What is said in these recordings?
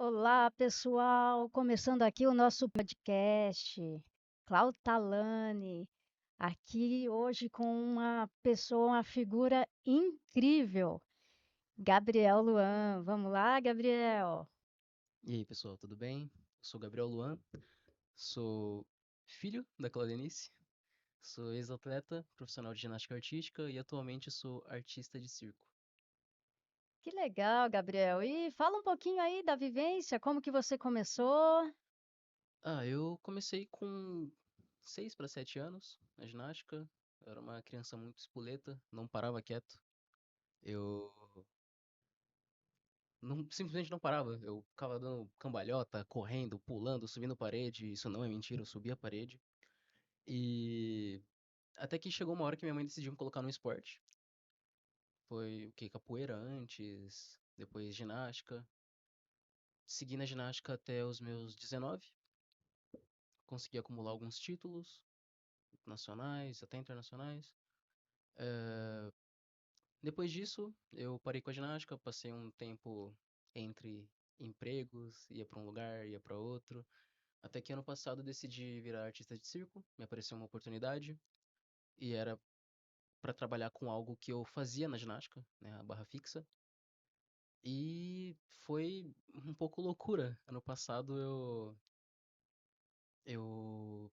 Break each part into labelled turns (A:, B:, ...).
A: Olá, pessoal! Começando aqui o nosso podcast. Cláudio Talani, aqui hoje com uma pessoa, uma figura incrível, Gabriel Luan. Vamos lá, Gabriel?
B: E aí, pessoal, tudo bem? Eu sou Gabriel Luan, sou filho da Claudenice, sou ex-atleta, profissional de ginástica artística e atualmente sou artista de circo.
A: Que legal, Gabriel. E fala um pouquinho aí da vivência, como que você começou?
B: Eu comecei com 6 para 7 anos na ginástica. Eu era uma criança muito espoleta, não parava quieto. Eu simplesmente não parava. Eu ficava dando cambalhota, correndo, pulando, subindo parede. Isso não é mentira, eu subia a parede. E até que chegou uma hora que minha mãe decidiu me colocar no esporte. Foi o que? Capoeira antes, depois ginástica. Segui na ginástica até os meus 19. Consegui acumular alguns títulos nacionais, até internacionais. Eh, Depois disso, eu parei com a ginástica, passei um tempo entre empregos, ia para um lugar, ia para outro. Até que ano passado decidi virar artista de circo, me apareceu uma oportunidade e era para trabalhar com algo que eu fazia na ginástica, né, a barra fixa. E foi um pouco loucura. Ano passado eu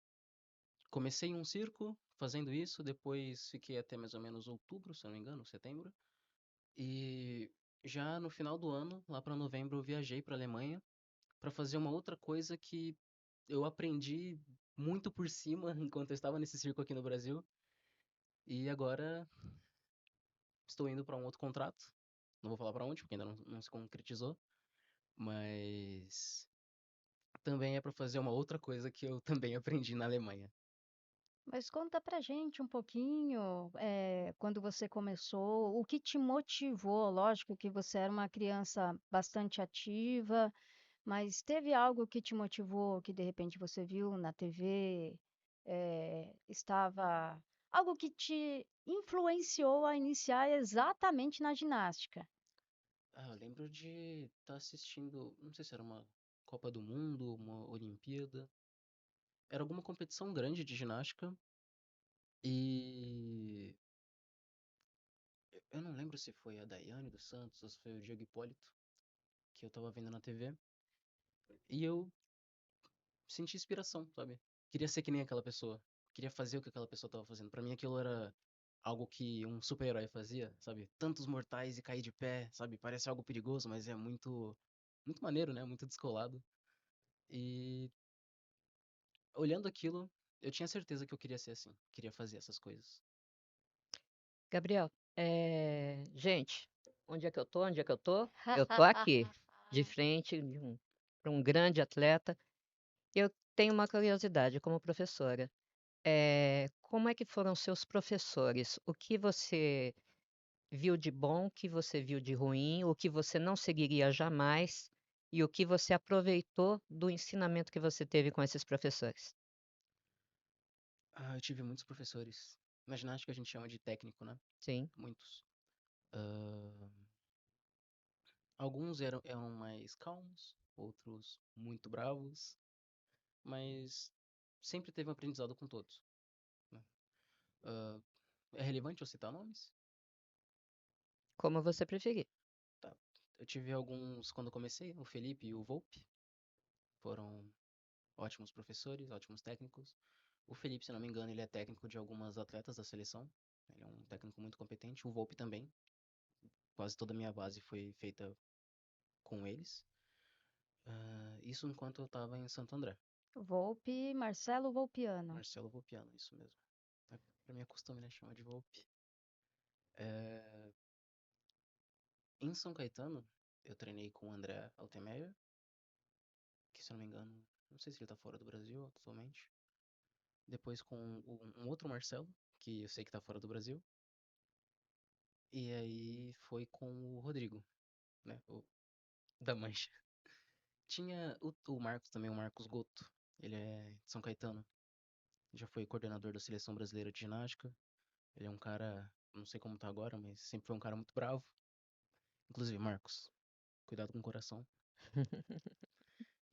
B: comecei em um circo fazendo isso, depois fiquei até mais ou menos outubro, se eu não me engano, setembro. E já no final do ano, lá para novembro, eu viajei para Alemanha para fazer uma outra coisa que eu aprendi muito por cima enquanto eu estava nesse circo aqui no Brasil. E agora estou indo para um outro contrato. Não vou falar para onde, porque ainda não se concretizou, mas também é para fazer uma outra coisa que eu também aprendi na Alemanha.
A: Mas conta pra gente um pouquinho, quando você começou, o que te motivou? Lógico que você era uma criança bastante ativa, mas teve algo que te motivou, que de repente você viu na TV, estava algo que te influenciou a iniciar exatamente na ginástica?
B: Eu lembro de estar assistindo, não sei se era uma Copa do Mundo, uma Olimpíada. Era alguma competição grande de ginástica e eu não lembro se foi a Daiane dos Santos ou se foi o Diego Hipólito que eu tava vendo na TV. E eu senti inspiração, sabe? Queria ser que nem aquela pessoa. Queria fazer o que aquela pessoa tava fazendo. Pra mim aquilo era algo que um super-herói fazia, sabe? Tantos mortais e cair de pé, sabe? Parece algo perigoso, mas é muito maneiro, né? Muito descolado. E olhando aquilo, eu tinha certeza que eu queria ser assim, queria fazer essas coisas.
C: Gabriel, gente, onde é que eu tô? Onde é que eu tô? Eu tô aqui, de frente para um grande atleta. Eu tenho uma curiosidade como professora. Como é que foram seus professores? O que você viu de bom, o que você viu de ruim, o que você não seguiria jamais e o que você aproveitou do ensinamento que você teve com esses professores?
B: Eu tive muitos professores. Na ginástica a gente chama de técnico, né?
C: Sim.
B: Muitos. Ah, Alguns eram mais calmos, outros muito bravos, mas sempre teve um aprendizado com todos, né? Ah, É relevante eu citar nomes?
C: Como você preferir.
B: Tá. Eu tive alguns quando eu comecei, o Felipe e o Volpe foram ótimos professores, ótimos técnicos. O Felipe, se não me engano, ele é técnico de algumas atletas da seleção. Ele é um técnico muito competente. O Volpe também. Quase toda a minha base foi feita com eles. Isso enquanto eu estava em Santo André.
A: Volpe, Marcelo Volpiano.
B: Marcelo Volpiano, isso mesmo. Pra mim é costume, né? Chamar de Volpe. É, Em São Caetano, eu treinei com o André Altemeyer, que se eu não me engano, não sei se ele tá fora do Brasil atualmente. Depois com um outro Marcelo, que eu sei que tá fora do Brasil. E aí foi com o Rodrigo, né? O da Mancha. Tinha o Marcos também, o Marcos Goto. Ele é de São Caetano. Já foi coordenador da seleção brasileira de ginástica. Ele é um cara, não sei como tá agora, mas sempre foi um cara muito bravo. Inclusive, Marcos, cuidado com o coração.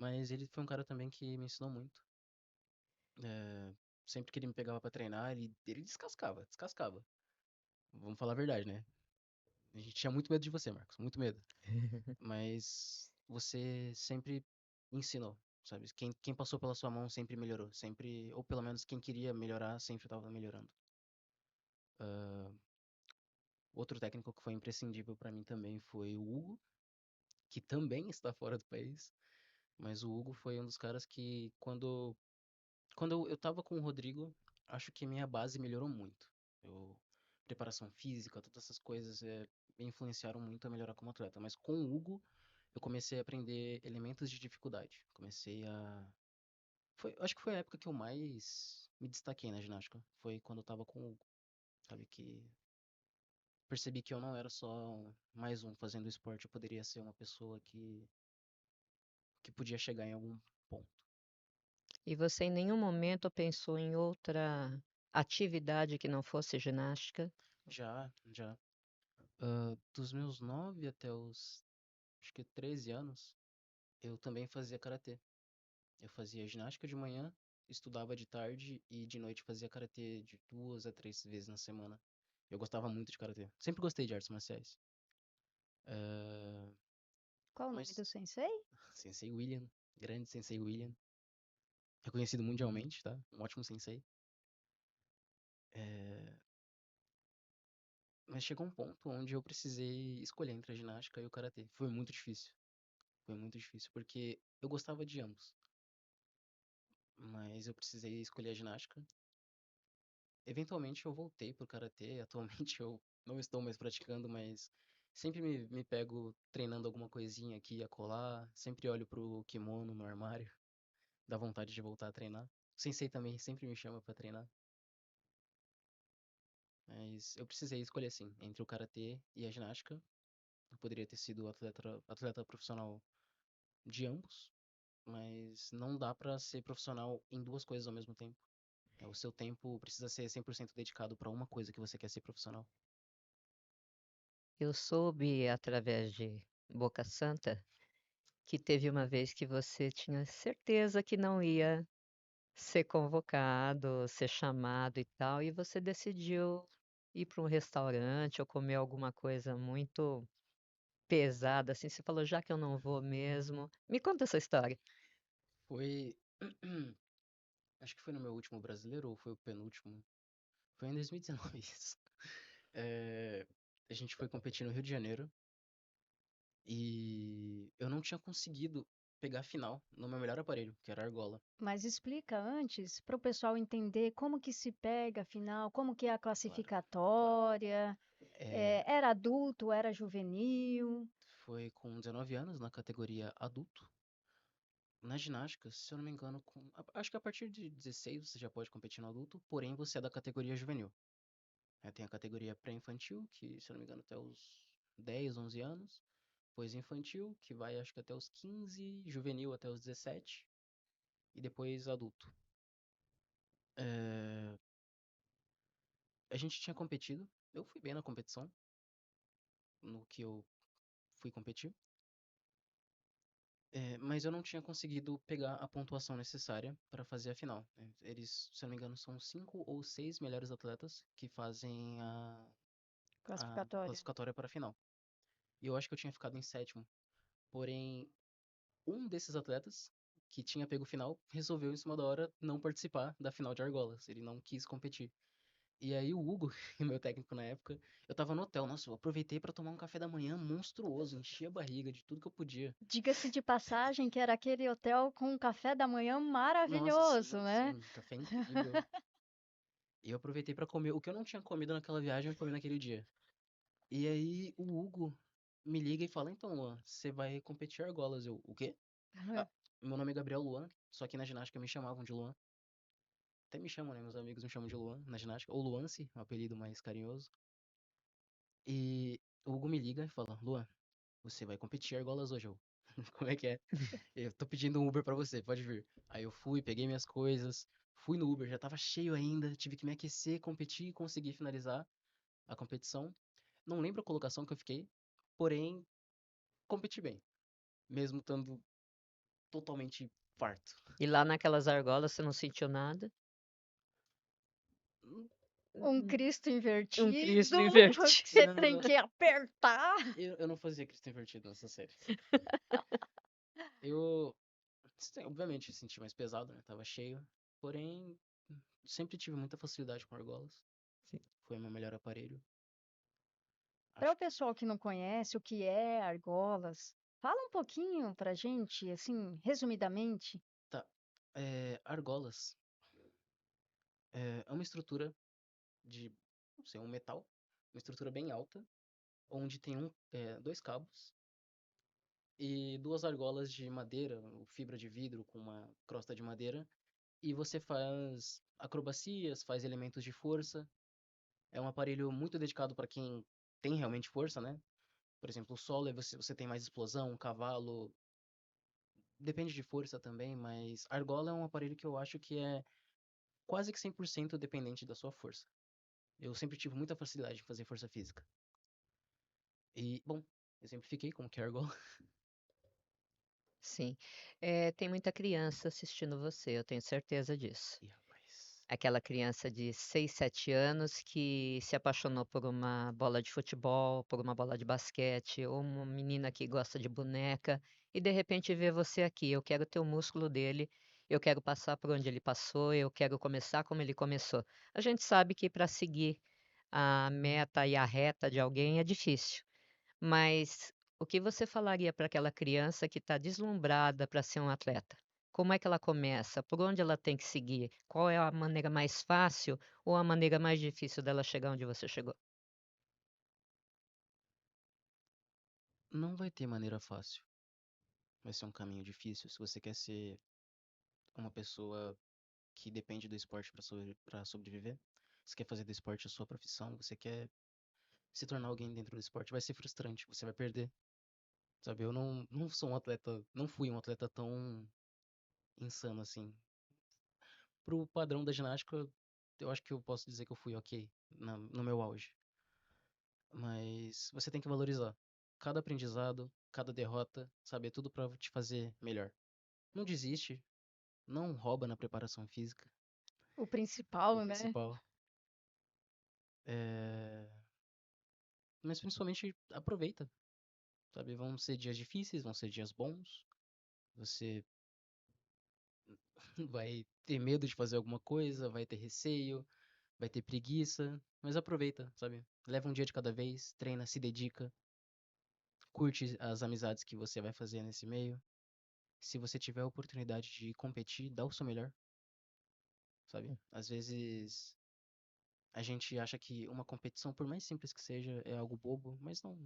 B: Mas ele foi um cara também que me ensinou muito. É, sempre que ele me pegava pra treinar, ele descascava, descascava. Vamos falar a verdade, né? A gente tinha muito medo de você, Marcos, muito medo. Mas você sempre ensinou, sabe? Quem passou pela sua mão sempre melhorou, sempre, ou pelo menos quem queria melhorar sempre estava melhorando. Ah, outro técnico que foi imprescindível pra mim também foi o Hugo, que também está fora do país. Mas o Hugo foi um dos caras que, quando eu tava com o Rodrigo, acho que minha base melhorou muito. Eu, preparação física, todas essas coisas me influenciaram muito a melhorar como atleta. Mas com o Hugo, eu comecei a aprender elementos de dificuldade. Acho que foi a época que eu mais me destaquei na ginástica. Foi quando eu tava com o Hugo, sabe? Que percebi que eu não era só mais um fazendo esporte. Eu poderia ser uma pessoa que podia chegar em algum ponto.
C: E você em nenhum momento pensou em outra atividade que não fosse ginástica?
B: Já, já. Dos meus 9 até os, acho que 13 anos, eu também fazia karatê. Eu fazia ginástica de manhã, estudava de tarde e de noite fazia karatê de 2 a 3 vezes na semana. Eu gostava muito de karatê. Sempre gostei de artes marciais. Eh,
A: Qual o nome
B: mas
A: do sensei?
B: Sensei William, grande Sensei William, reconhecido mundialmente, tá? Um ótimo sensei. Eh, mas chegou um ponto onde eu precisei escolher entre a ginástica e o karatê. Foi muito difícil. Foi muito difícil porque eu gostava de ambos, mas eu precisei escolher a ginástica. Eventualmente eu voltei pro karatê, atualmente eu não estou mais praticando, mas sempre me pego treinando alguma coisinha aqui e acolá, sempre olho pro kimono no armário, dá vontade de voltar a treinar. O sensei também sempre me chama pra treinar, mas eu precisei escolher assim, entre o karatê e a ginástica. Eu poderia ter sido atleta profissional de ambos, mas não dá pra ser profissional em duas coisas ao mesmo tempo. O seu tempo precisa ser 100% dedicado pra uma coisa que você quer ser profissional.
C: Eu soube através de Boca Santa que teve uma vez que você tinha certeza que não ia ser convocado, ser chamado e tal, e você decidiu ir para um restaurante ou comer alguma coisa muito pesada, assim, você falou: "Já que eu não vou mesmo". Me conta essa história.
B: Foi. Acho que foi no meu último brasileiro ou foi o penúltimo? Foi em 2019 isso. É, a gente foi competir no Rio de Janeiro e eu não tinha conseguido pegar a final no meu melhor aparelho, que era a argola.
A: Mas explica antes, para o pessoal entender como que se pega, afinal, como que é a
B: Claro, claro.
A: classificatória,
B: É,
A: era adulto, era juvenil,
B: foi com 19 anos na categoria adulto. Na ginástica, se eu não me engano, acho que a partir de 16 você já pode competir no adulto, porém você é da categoria juvenil. Tem a categoria pré-infantil, que se eu não me engano até os 10, 11 anos. Depois infantil, que vai acho que até os 15, juvenil até os 17 e depois adulto. É, a gente tinha competido, eu fui bem na competição, no que eu fui competir, mas eu não tinha conseguido pegar a pontuação necessária para fazer a final, né? Eles, se eu não me engano, são 5 ou 6 melhores atletas que fazem a
A: classificatória.
B: classificatória para a final. E eu acho que eu tinha ficado em sétimo. Porém, um desses atletas que tinha pego o final resolveu em cima da hora não participar da final de argolas. Ele não quis competir. E aí o Hugo, meu técnico na época, eu tava no hotel, nossa, eu aproveitei pra tomar um café da manhã monstruoso, enchi a barriga de tudo que eu podia.
A: Diga-se de passagem que era aquele hotel com um café da manhã
B: Nossa,
A: maravilhoso,
B: sim,
A: né?
B: sim, café incrível. E eu aproveitei pra comer o que eu não tinha comido naquela viagem, eu comi naquele dia. E aí o Hugo me liga e fala: "Então, Luan, você vai competir argolas". Eu: "O quê?" "Ah, meu nome é Gabriel Luan, só que na ginástica me chamavam de Luan". Até me chamam, né? Meus amigos me chamam de Luan na ginástica. Ou Luance, um apelido mais carinhoso. E o Hugo me liga e fala: Luan, você vai competir argolas hoje. Eu, como é que é? Eu tô pedindo um Uber pra você, pode vir. Aí eu fui, peguei minhas coisas, fui no Uber, já tava cheio ainda, tive que me aquecer, competir e conseguir finalizar a competição. Não lembro a colocação que eu fiquei, porém, competi bem. Mesmo estando totalmente farto.
C: E lá naquelas argolas você não sentiu nada?
B: Hum,
A: Um
C: Hum,
A: Cristo
C: Um Cristo
A: invertido, que
C: invertido.
A: você
B: Não,
A: tem
B: não,
A: que apertar.
B: eu não fazia Cristo invertido nessa série. Eu, obviamente, senti mais pesado, né? Tava cheio. Porém, sempre tive muita facilidade com argolas.
C: Sim.
B: Foi meu melhor aparelho.
A: Para
B: Acho
A: o
B: que
A: pessoal que não conhece o que é argolas, fala um pouquinho pra gente, assim, resumidamente.
B: tá. Argolas é uma estrutura de, não sei, um metal, uma estrutura bem alta, onde tem dois cabos e duas argolas de madeira, ou fibra de vidro com uma crosta de madeira, e você faz acrobacias, faz elementos de força. É um aparelho muito dedicado para quem tem realmente força, né? Por exemplo, o solo você tem mais explosão, um cavalo, depende de força também, mas argola é um aparelho que eu acho que é quase que 100% dependente da sua força. Eu sempre tive muita facilidade em fazer força física. E, bom, exemplifiquei como que é argola.
C: Sim. Tem muita criança assistindo você, eu tenho certeza disso.
B: Ih, rapaz.
C: Aquela criança de 6, 7 anos que se apaixonou por uma bola de futebol, por uma bola de basquete, ou uma menina que gosta de boneca, e de repente vê você aqui. Eu quero ter o músculo dele, eu quero passar por onde ele passou, eu quero começar como ele começou. A gente sabe que para seguir a meta e a reta de alguém é difícil. Mas o que você falaria para aquela criança que está deslumbrada para ser um atleta? Como é que ela começa? Por onde ela tem que seguir? Qual é a maneira mais fácil ou a maneira mais difícil dela chegar onde você chegou?
B: Não vai ter maneira fácil. Vai ser um caminho difícil se você quer ser uma pessoa que depende do esporte para sobreviver. Você quer fazer do esporte a sua profissão, você quer se tornar alguém dentro do esporte, vai ser frustrante, você vai perder. Sabe, eu não sou um atleta, não fui um atleta tão insano assim. Pro padrão da ginástica, eu acho que eu posso dizer que eu fui ok no meu auge. Mas você tem que valorizar cada aprendizado, cada derrota, sabe? É tudo pra te fazer melhor. Não desiste, não rouba na preparação física,
A: O
B: o
A: principal, né?
B: principal. É... Mas principalmente aproveita, sabe? Vão ser dias difíceis, vão ser dias bons. Você vai ter medo de fazer alguma coisa, vai ter receio, vai ter preguiça, mas aproveita, sabe? Leva um dia de cada vez, treina, se dedica, curte as amizades que você vai fazer nesse meio. Se você tiver a oportunidade de competir, dá o seu melhor, sabe? Às vezes a gente acha que uma competição, por mais simples que seja, é algo bobo, mas não,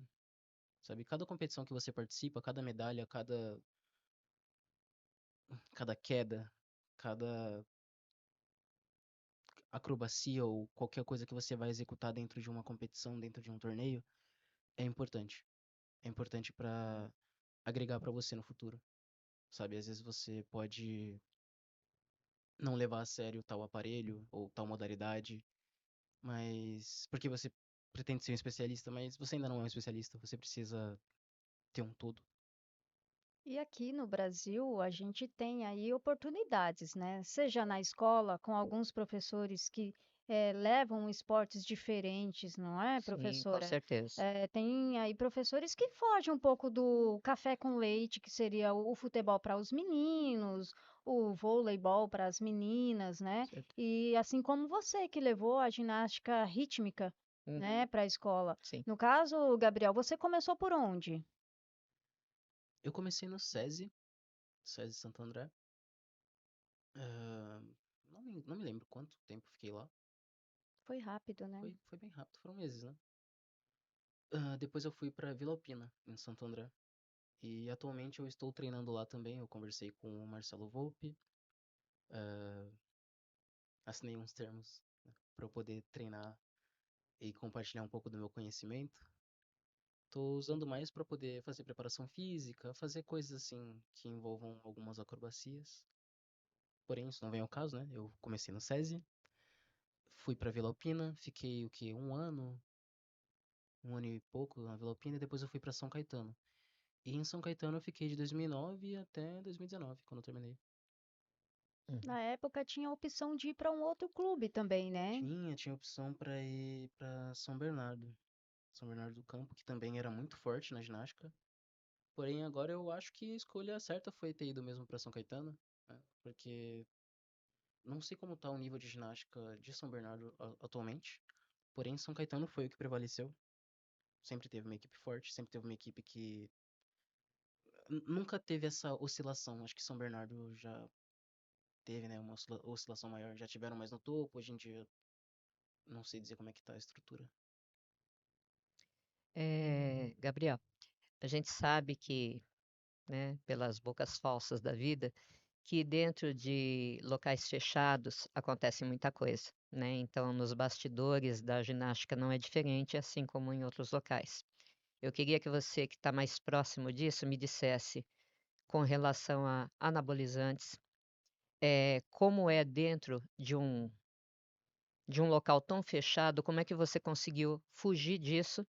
B: sabe? Cada competição que você participa, cada medalha, cada queda, cada acrobacia ou qualquer coisa que você vai executar dentro de uma competição, dentro de um torneio, é importante. É importante para agregar para você no futuro, sabe? Às vezes você pode não levar a sério tal aparelho ou tal modalidade, mas porque você pretende ser um especialista, mas você ainda não é um especialista, você precisa ter um todo.
A: E aqui no Brasil, a gente tem aí oportunidades, né? Seja na escola, com alguns professores que levam esportes diferentes, não é,
C: Sim, com
A: professora?
C: certeza.
A: Tem aí professores que fogem um pouco do café com leite, que seria o futebol para os meninos, o voleibol para as meninas, né?
C: Certo.
A: E assim como você que levou a ginástica rítmica, né,
C: Uhum,
A: para a escola.
C: sim.
A: No caso, Gabriel, você começou por onde?
B: Eu comecei no SESI Santo André. ah, não me lembro quanto tempo fiquei lá.
A: Foi rápido, né?
B: Foi bem rápido, foram meses, né? Depois eu fui pra Vila Alpina, em Santo André. E atualmente eu estou treinando lá também. Eu conversei com o Marcelo Volpe, ah, assinei uns termos para eu poder treinar e compartilhar um pouco do meu conhecimento. Tô usando mais para poder fazer preparação física, fazer coisas assim que envolvam algumas acrobacias. Porém, isso não vem ao caso, né? Eu comecei no SESI, fui para Vila Alpina, fiquei o quê? Um ano e pouco na Vila Alpina e depois eu fui para São Caetano. E em São Caetano eu fiquei de 2009 até 2019, quando eu terminei.
C: Uhum.
A: Na época tinha a opção de ir para um outro clube também, né?
B: Tinha opção pra ir pra São Bernardo. São Bernardo do Campo, que também era muito forte na ginástica. Porém, agora eu acho que a escolha certa foi ter ido mesmo pra São Caetano, né? Porque não sei como tá o nível de ginástica de São Bernardo atualmente. Porém, São Caetano foi o que prevaleceu. Sempre teve uma equipe forte, sempre teve uma equipe que nunca teve essa oscilação. Acho que São Bernardo já teve, né, uma oscilação maior. Já tiveram mais no topo, hoje em dia não sei dizer como é que tá a estrutura.
C: Gabriel, a gente sabe que, né, pelas bocas falsas da vida, que dentro de locais fechados acontece muita coisa, né? Então, nos bastidores da ginástica não é diferente, assim como em outros locais. Eu queria que você, que está mais próximo disso, me dissesse com relação a anabolizantes, como é dentro de um local tão fechado, como é que você conseguiu fugir disso,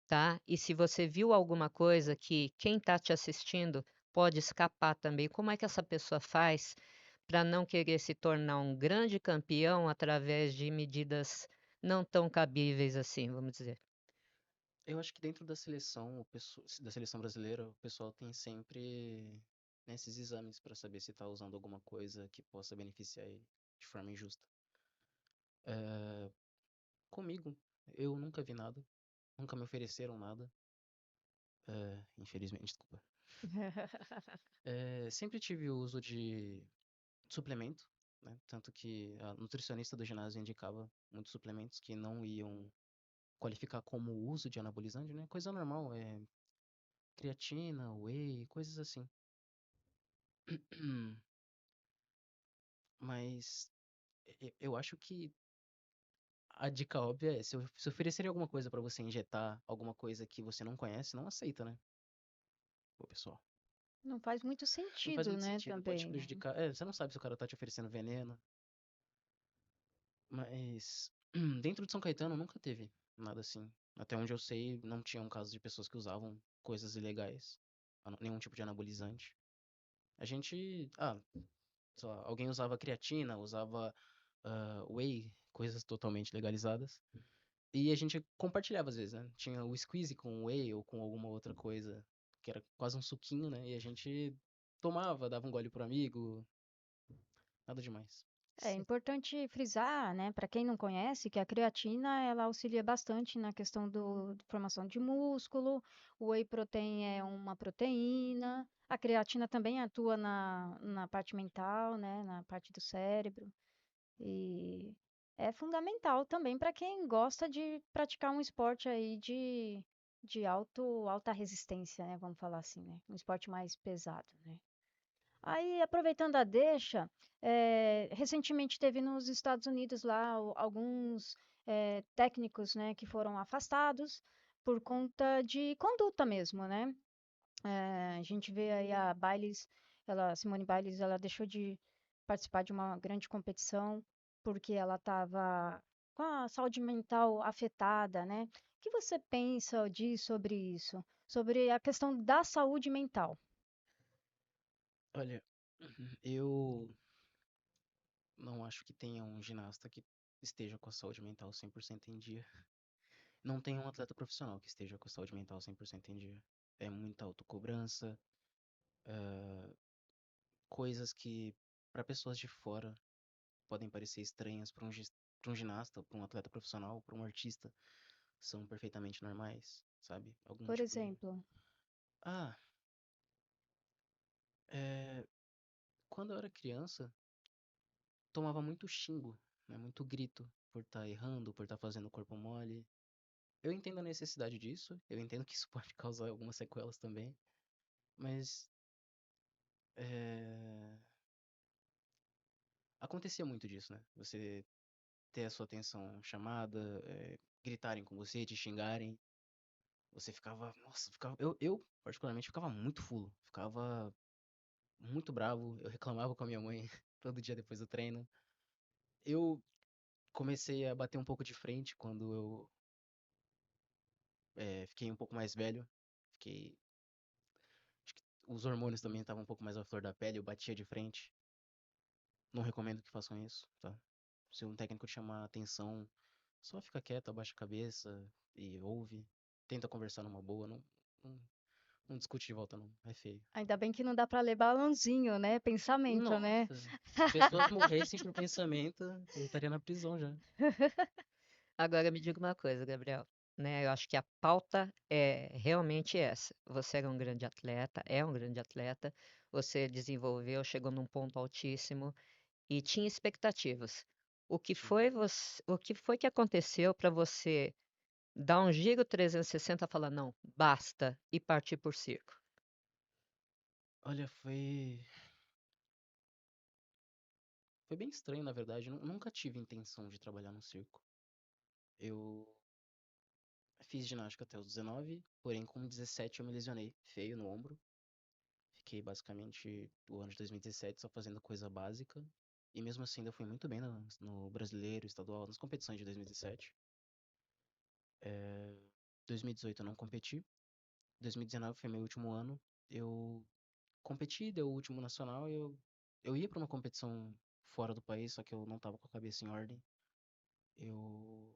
C: tá? E se você viu alguma coisa que quem está te assistindo pode escapar também, como é que essa pessoa faz para não querer se tornar um grande campeão através de medidas não tão cabíveis assim, vamos dizer?
B: Eu acho que dentro da seleção, da seleção brasileira, o pessoal tem sempre, né, esses exames pra saber se tá usando alguma coisa que possa beneficiar ele de forma injusta. Comigo, eu nunca vi nada, nunca me ofereceram nada, infelizmente, desculpa. Sempre tive o uso de suplemento, né? Tanto que a nutricionista do ginásio indicava muitos suplementos que não iam qualificar como uso de anabolizante, né? Coisa normal, creatina, whey, coisas assim. Mas eu acho que a dica óbvia é, se oferecerem alguma coisa pra você injetar, alguma coisa que você não conhece, não aceita, né? Pô, pessoal.
A: Não faz muito
B: Não faz
A: sentido,
B: muito
A: né,
B: sentido, pode te
A: também, né?
B: prejudicar. Você não sabe se o cara tá te oferecendo veneno. Mas dentro de São Caetano nunca teve nada assim. Até onde eu sei, não tinha um caso de pessoas que usavam coisas ilegais, nenhum tipo de anabolizante. A gente, sei lá, alguém usava creatina, usava whey, coisas totalmente legalizadas. E a gente compartilhava às vezes, né? Tinha o squeeze com whey ou com alguma outra coisa que era quase um suquinho, né? E a gente tomava, dava um gole pro amigo, nada demais.
A: É
C: Sim.
A: importante frisar, né, para quem não conhece, que a creatina ela auxilia bastante na questão de formação de músculo. O whey protein é uma proteína. A creatina também atua na parte mental, né, na parte do cérebro. E é fundamental também para quem gosta de praticar um esporte aí de alta resistência, né, vamos falar assim, né, um esporte mais pesado, né. Aí, aproveitando a deixa, recentemente teve nos Estados Unidos lá alguns técnicos, né, que foram afastados por conta de conduta mesmo, né? A gente vê aí a Biles, Simone Biles, ela deixou de participar de uma grande competição porque ela estava com a saúde mental afetada, né? O que você pensa diz sobre isso? Sobre a questão da saúde mental?
B: Olha, eu não acho que tenha um ginasta que esteja com a saúde mental 100% em dia. Não tem um atleta profissional que esteja com a saúde mental 100% em dia. É muita autocobrança, coisas que para pessoas de fora podem parecer estranhas para um ginasta, para um atleta profissional, para um artista, são perfeitamente normais, sabe? Algum
A: Por
B: tipo de.
A: exemplo,
B: Ah, é... quando eu era criança, tomava muito xingo, né? Muito grito por estar errando, por estar fazendo o corpo mole. Eu entendo a necessidade disso, eu entendo que isso pode causar algumas sequelas também, mas é, acontecia muito disso, né? Você ter a sua atenção chamada, gritarem com você, te xingarem, você ficava, nossa, eu particularmente ficava muito fulo, ficava muito bravo, eu reclamava com a minha mãe todo dia depois do treino. Eu comecei a bater um pouco de frente quando eu fiquei um pouco mais velho, fiquei Os hormônios também estavam um pouco mais à flor da pele, eu batia de frente. Não recomendo que façam isso, tá? Se um técnico te chamar a atenção, só fica quieto, abaixa a cabeça e ouve. Tenta conversar numa boa, não, não discute de volta, não. É feio.
A: Ainda bem que não dá para ler balãozinho, né? Pensamento, né?
B: Nossa, se pessoas morressem por pensamento, eu estaria na prisão já.
C: Agora me diga uma coisa, Gabriel, né? Eu acho que a pauta é realmente essa. Você era um grande atleta, é um grande atleta, você desenvolveu, chegou num ponto altíssimo e tinha expectativas.
B: Tinha.
C: O que foi que aconteceu para você dar um giro 360 e falar, não, basta, e partir por circo?
B: Olha, foi bem estranho, na verdade. Nunca tive intenção de trabalhar no circo. Eu fiz ginástica até os 19, porém com 17 eu me lesionei feio no ombro. Fiquei basicamente o ano de 2017 só fazendo coisa básica. E mesmo assim eu fui muito bem no brasileiro, estadual, nas competições de 2017. 2018 eu não competi. 2019 foi meu último ano. Eu competi, deu o último nacional e eu ia pra uma competição fora do país, só que eu não tava com a cabeça em ordem. Eu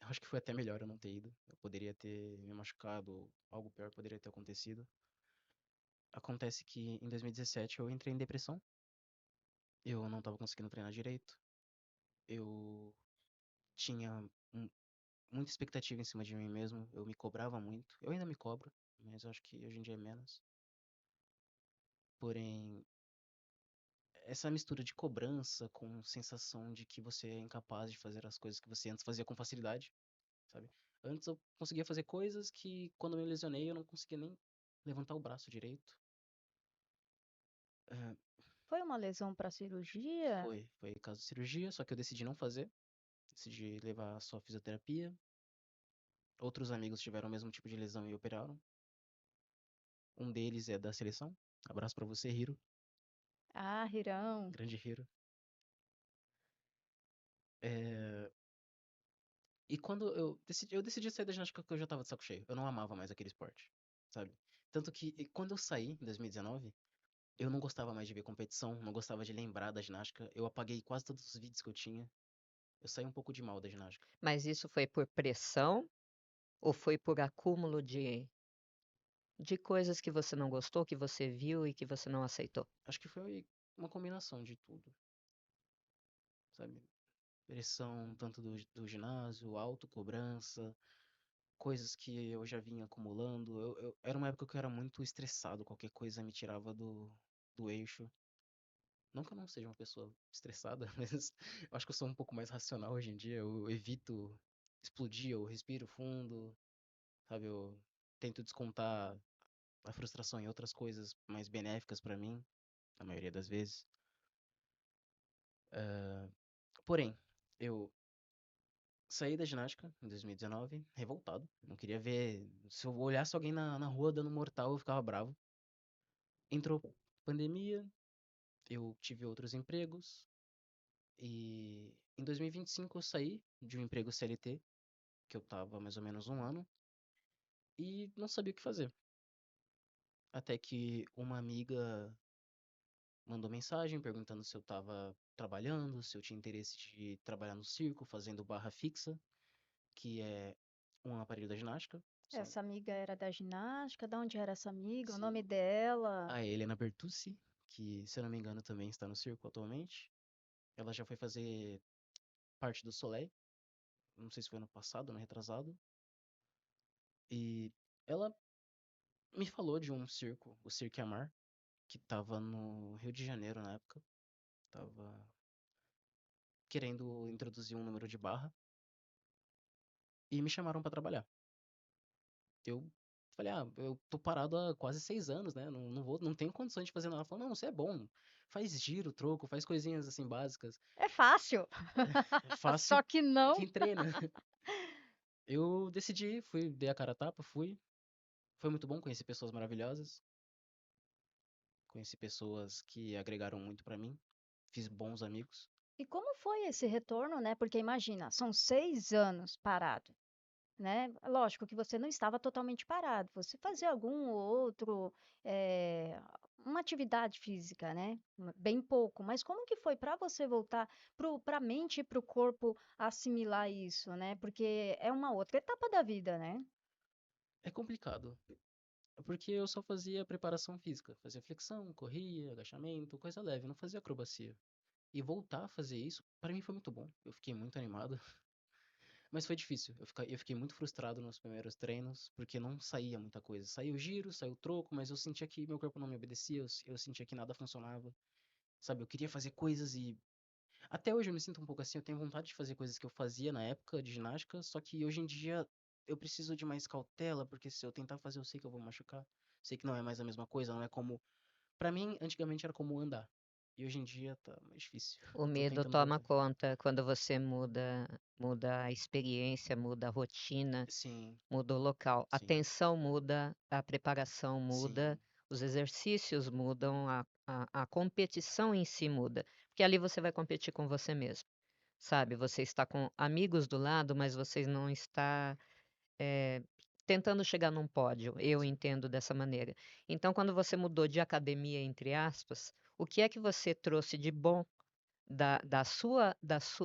B: acho que foi até melhor eu não ter ido. Eu poderia ter me machucado, algo pior poderia ter acontecido. Acontece que em 2017 eu entrei em depressão. Eu não tava conseguindo treinar direito. Eu tinha um- muita expectativa em cima de mim mesmo. Eu me cobrava muito. Eu ainda me cobro, mas eu acho que hoje em dia é menos. Porém, essa mistura de cobrança com sensação de que você é incapaz de fazer as coisas que você antes fazia com facilidade, sabe? Antes eu conseguia fazer coisas que quando eu me lesionei eu não conseguia nem levantar o braço direito. É,
A: Foi uma lesão para cirurgia?
B: foi caso de cirurgia, só que eu decidi não fazer. Decidi levar só fisioterapia. Outros amigos tiveram o mesmo tipo de lesão e operaram. Um deles é da seleção. Abraço pra você, Hiro.
A: Ah, Rirão.
B: Grande Hiro. É, e quando eu decidi sair da ginástica porque eu já tava de saco cheio. Eu não amava mais aquele esporte, sabe? Tanto que quando eu saí em 2019, eu não gostava mais de ver competição, não gostava de lembrar da ginástica. Eu apaguei quase todos os vídeos que eu tinha. Eu saí um pouco de mal da ginástica.
C: Mas isso foi por pressão ou foi por acúmulo de coisas que você não gostou, que você viu e que você não aceitou?
B: Acho que foi uma combinação de tudo, sabe? Pressão tanto do ginásio, autocobrança, coisas que eu já vinha acumulando. Era uma época que eu era muito estressado, qualquer coisa me tirava do eixo. Não que eu não seja uma pessoa estressada, mas eu acho que eu sou um pouco mais racional hoje em dia. Eu evito explodir, eu respiro fundo, sabe? Eu tento descontar a frustração em outras coisas mais benéficas pra mim, na maioria das vezes. Porém, eu saí da ginástica em 2019, revoltado. Não queria ver. Se eu olhasse alguém na rua dando mortal, eu ficava bravo. Entrou pandemia, eu tive outros empregos. E em 2025 eu saí de um emprego CLT, que eu tava há mais ou menos um ano, e não sabia o que fazer. Até que uma amiga mandou mensagem perguntando se eu tava trabalhando, se eu tinha interesse de trabalhar no circo, fazendo barra fixa, que é um aparelho da ginástica. São,
A: Essa amiga era da ginástica? De onde era essa amiga? O nome
B: sim,
A: dela?
B: a Helena Bertucci, que se eu não me engano também está no circo atualmente. Ela já foi fazer parte do Soleil, não sei se foi ano passado, ano retrasado. E ela me falou de um circo, o Cirque Amar, que tava no Rio de Janeiro na época. Tava querendo introduzir um número de barra e me chamaram pra trabalhar. Eu falei, eu tô parado há quase 6 anos, né? Não tenho condições de fazer nada. Ela falou, não, você é bom. Faz giro, troco, faz coisinhas assim básicas.
A: É fácil.
B: É fácil
A: Só que não.
B: quem treina. Eu decidi, fui, dei a cara a tapa, fui. Foi muito bom, conheci pessoas maravilhosas. Conheci pessoas que agregaram muito pra mim. Fiz bons amigos.
A: E como foi esse retorno, né? Porque imagina, são 6 anos parado. né? Lógico que você não estava totalmente parado, você fazia algum ou outro, eh, uma atividade física, né? Bem pouco, mas como que foi para você voltar para a mente e para o corpo assimilar isso, né? Porque é uma outra etapa da vida, né?
B: É complicado, porque eu só fazia preparação física, fazia flexão, corria, agachamento, coisa leve, não fazia acrobacia. E voltar a fazer isso, pra mim foi muito bom. Eu fiquei muito animado, mas foi difícil. Eu fiquei muito frustrado nos primeiros treinos, porque não saía muita coisa. Saiu o giro, saiu o troco, mas eu sentia que meu corpo não me obedecia, eu sentia que nada funcionava. Sabe, eu queria fazer coisas e até hoje eu me sinto um pouco assim, eu tenho vontade de fazer coisas que eu fazia na época de ginástica, só que hoje em dia eu preciso de mais cautela, porque se eu tentar fazer, eu sei que eu vou machucar. Sei que não é mais a mesma coisa, não é como. Pra mim, antigamente era como andar. E hoje em dia tá mais difícil.
C: O
B: Tô
C: medo
B: tentando
C: toma
B: voltar.
C: conta quando você muda a experiência, muda a rotina,
B: Sim,
C: muda o local. A
B: sim,
C: tensão muda, a preparação muda,
B: sim,
C: os exercícios mudam, a competição em si muda. Porque ali você vai competir com você mesmo, sabe? Você está com amigos do lado, mas você não está eh, tentando chegar num pódio. Eu
B: sim.
C: entendo dessa maneira. Então, quando você mudou de academia, entre aspas, o que é que você trouxe de bom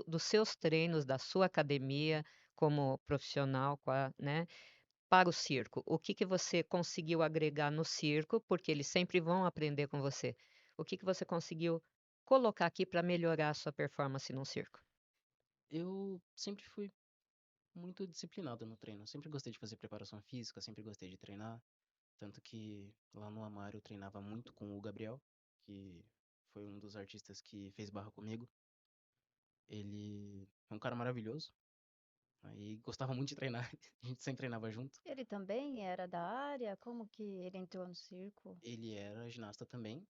C: dos seus treinos, da sua academia como profissional, né, para o circo? O que que você conseguiu agregar no circo, porque eles sempre vão aprender com você. O que que você conseguiu colocar aqui para melhorar a sua performance no circo?
B: Eu sempre fui muito disciplinado no treino. Sempre gostei de fazer preparação física, sempre gostei de treinar. Tanto que lá no Amaro eu treinava muito com o Gabriel, que foi um dos artistas que fez barra comigo. Ele é um cara maravilhoso, né, e gostava muito de treinar. A gente sempre treinava junto.
A: Ele também era da área? Como que ele entrou no circo?
B: Ele era ginasta também.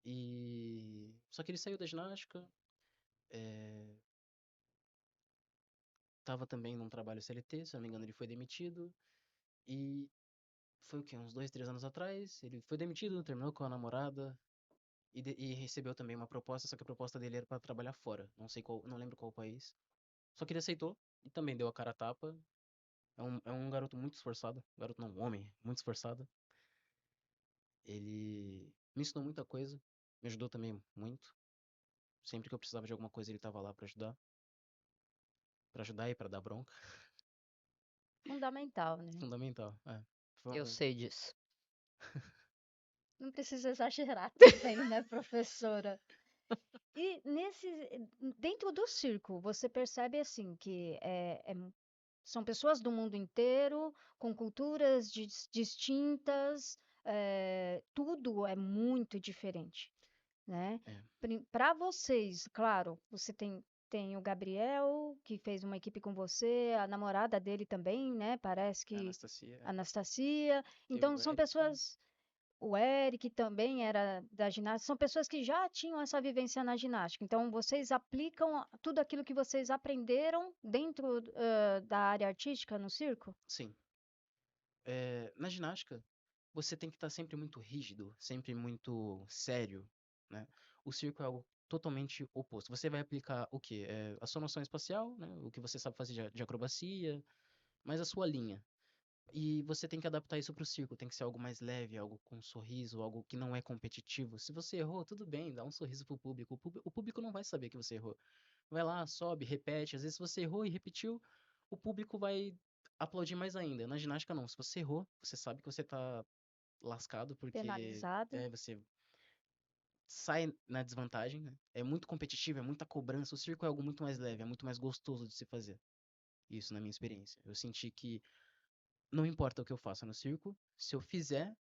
B: E só que ele saiu da ginástica, tava também num trabalho CLT, se eu não me engano, ele foi demitido. E foi o quê? Uns 2, 3 anos atrás. Ele foi demitido, terminou com a namorada. E recebeu também uma proposta, só que a proposta dele era pra trabalhar fora. Não sei qual, não lembro qual país. Só que ele aceitou e também deu a cara a tapa. É um garoto muito esforçado. Garoto não, um homem, muito esforçado. Ele me ensinou muita coisa. Me ajudou também muito. Sempre que eu precisava de alguma coisa, ele tava lá pra ajudar. Pra ajudar e pra dar bronca.
A: Fundamental, né?
B: Fundamental, é. Foi
C: Eu sei disso.
A: Não precisa exagerar também, né, professora? E dentro do circo, você percebe assim que são pessoas do mundo inteiro, com culturas distintas, tudo é muito diferente, né?
B: é.
A: Para vocês, claro, você tem o Gabriel, que fez uma equipe com você, a namorada dele também, né? Parece
B: A
A: que
B: Anastasia, é.
A: Anastasia.
B: Teve
A: Então,
B: o
A: são
B: Eric.
A: pessoas. O Eric também era da ginástica. São pessoas que já tinham essa vivência na ginástica. Então, vocês aplicam tudo aquilo que vocês aprenderam dentro, da área artística no circo?
B: Sim. Na ginástica, você tem que estar sempre muito rígido, sempre muito sério, né? O circo é algo totalmente oposto. Você vai aplicar o quê? A sua noção espacial, né? O que você sabe fazer de acrobacia, mas a sua linha. E você tem que adaptar isso para o circo. Tem que ser algo mais leve, algo com um sorriso, algo que não é competitivo. Se você errou, tudo bem, dá um sorriso pro público. O público não vai saber que você errou. Vai lá, sobe, repete. Às vezes, se você errou e repetiu, o público vai aplaudir mais ainda. Na ginástica, não. Se você errou, você sabe que você tá lascado, porque
A: Penalizado?
B: você sai na desvantagem, né? É muito competitivo, é muita cobrança. O circo é algo muito mais leve, é muito mais gostoso de se fazer. Isso na minha experiência. Eu senti que não importa o que eu faça no circo, se eu fizer,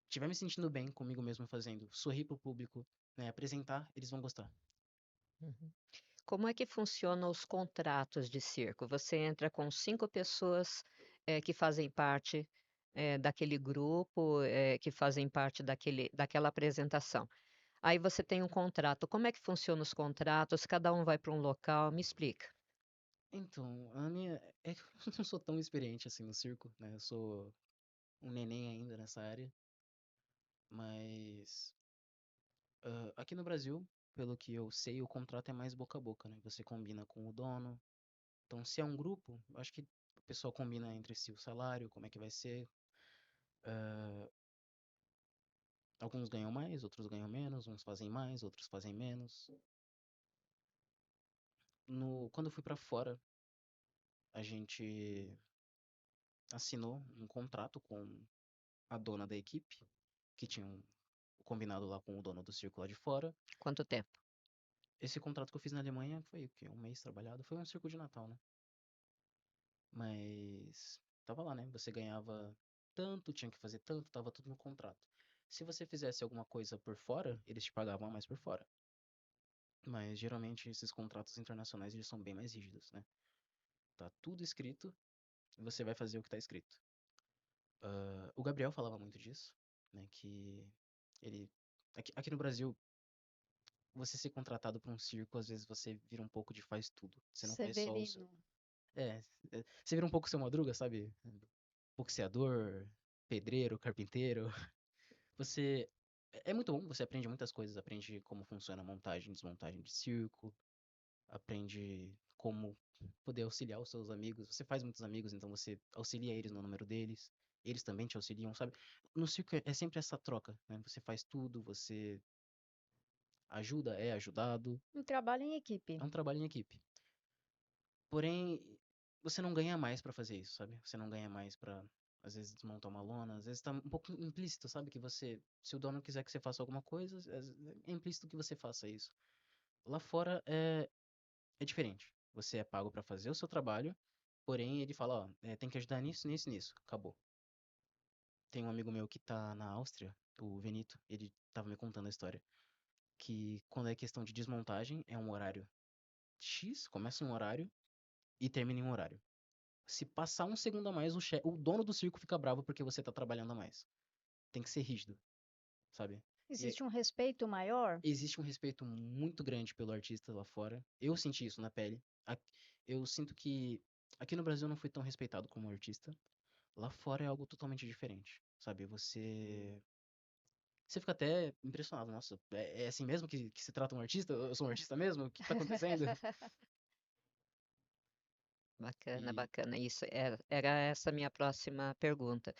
B: estiver me sentindo bem comigo mesmo fazendo, sorrir pro público, né, apresentar, eles vão gostar.
C: Uhum. Como é que funcionam os contratos de circo? Você entra com 5 pessoas, que fazem parte, daquele grupo, que fazem parte daquela apresentação. Aí você tem um contrato. Como é que funcionam os contratos? Cada um vai para um local? Me explica.
B: Então, a minha. É que eu não sou tão experiente assim no circo, né? Eu sou um neném ainda nessa área, mas aqui no Brasil, pelo que eu sei, o contrato é mais boca a boca, né? Você combina com o dono. Então, se é um grupo, eu acho que pessoal combina entre si o salário, como é que vai ser. Alguns ganham mais, outros ganham menos, uns fazem mais, outros fazem menos. Quando eu fui pra fora, a gente assinou um contrato com a dona da equipe, que tinha combinado lá com o dono do circo lá de fora.
C: Quanto tempo?
B: Esse contrato que eu fiz na Alemanha foi o quê? Um mês trabalhado. Foi um circo de Natal, né? Mas tava lá, né? Você ganhava tanto, tinha que fazer tanto, tava tudo no contrato. Se você fizesse alguma coisa por fora, eles te pagavam a mais por fora. Mas geralmente esses contratos internacionais eles são bem mais rígidos, né? Tá tudo escrito e você vai fazer o que tá escrito. O Gabriel falava muito disso, né? Que ele. Aqui no Brasil, você ser contratado para um circo, às vezes você vira um pouco de faz tudo. Você não faz só o seu.
A: Severino.
B: É, você vira um pouco seu Madruga, sabe? Boxeador, pedreiro, carpinteiro. Você. É muito bom, você aprende muitas coisas. Aprende como funciona a montagem e desmontagem de circo. Aprende como poder auxiliar os seus amigos. Você faz muitos amigos, então você auxilia eles no número deles. Eles também te auxiliam, sabe? No circo é sempre essa troca, né? Você faz tudo, você ajuda, é ajudado.
A: Um trabalho em equipe.
B: É um trabalho em equipe. Porém, você não ganha mais pra fazer isso, sabe? Você não ganha mais pra, às vezes, desmontar uma lona. Às vezes tá um pouco implícito, sabe? Que você, se o dono quiser que você faça alguma coisa, é implícito que você faça isso. Lá fora é diferente. Você é pago pra fazer o seu trabalho, porém ele fala, ó, tem que ajudar nisso, nisso, nisso. Acabou. Tem um amigo meu que tá na Áustria, o Benito, ele tava me contando a história. Que quando é questão de desmontagem, é um horário X, começa um horário e termina em um horário. Se passar um segundo a mais, o dono do circo fica bravo porque você tá trabalhando a mais. Tem que ser rígido, sabe? E
A: Existe um respeito maior?
B: existe um respeito muito grande pelo artista lá fora. Eu senti isso na pele. Eu sinto que aqui no Brasil eu não fui tão respeitado como artista. Lá fora é algo totalmente diferente, sabe? Você fica até impressionado. Nossa, é assim mesmo que se trata um artista? Eu sou um artista mesmo? O que tá acontecendo?
C: Bacana,
B: E
C: bacana. Isso era essa a minha próxima pergunta,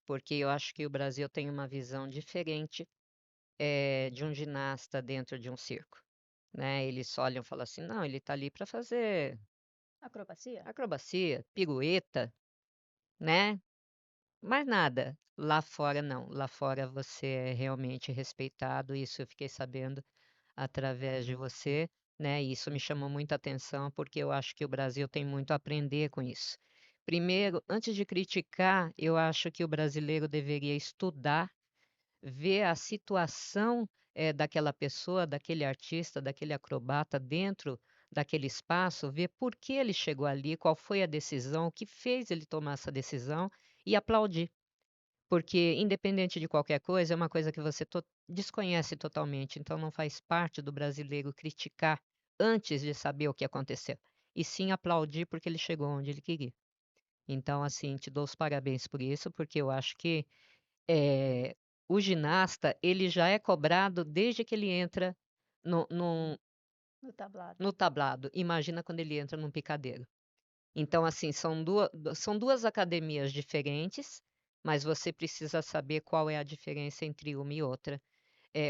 C: porque eu acho que o Brasil tem uma visão diferente de um ginasta dentro de um circo, né? Eles olham e falam assim, não, ele está ali para fazer
A: Acrobacia?
C: acrobacia, pirueta, né? Mais nada. Lá fora não. Lá fora você é realmente respeitado. Isso eu fiquei sabendo através de você, né? E isso me chamou muita atenção porque eu acho que o Brasil tem muito a aprender com isso. Primeiro, antes de criticar, eu acho que o brasileiro deveria estudar, ver a situação daquela pessoa, daquele artista, daquele acrobata dentro daquele espaço, ver por que ele chegou ali, qual foi a decisão, o que fez ele tomar essa decisão e aplaudir. Porque, independente de qualquer coisa, é uma coisa que você desconhece totalmente, então não faz parte do brasileiro criticar antes de saber o que aconteceu, e sim aplaudir porque ele chegou onde ele queria. Então, assim, te dou os parabéns por isso, porque eu acho que o ginasta, ele já é cobrado desde que ele entra no, no,
A: No tablado.
C: no tablado. Imagina quando ele entra num picadeiro. Então, assim, são duas academias diferentes, mas você precisa saber qual é a diferença entre uma e outra.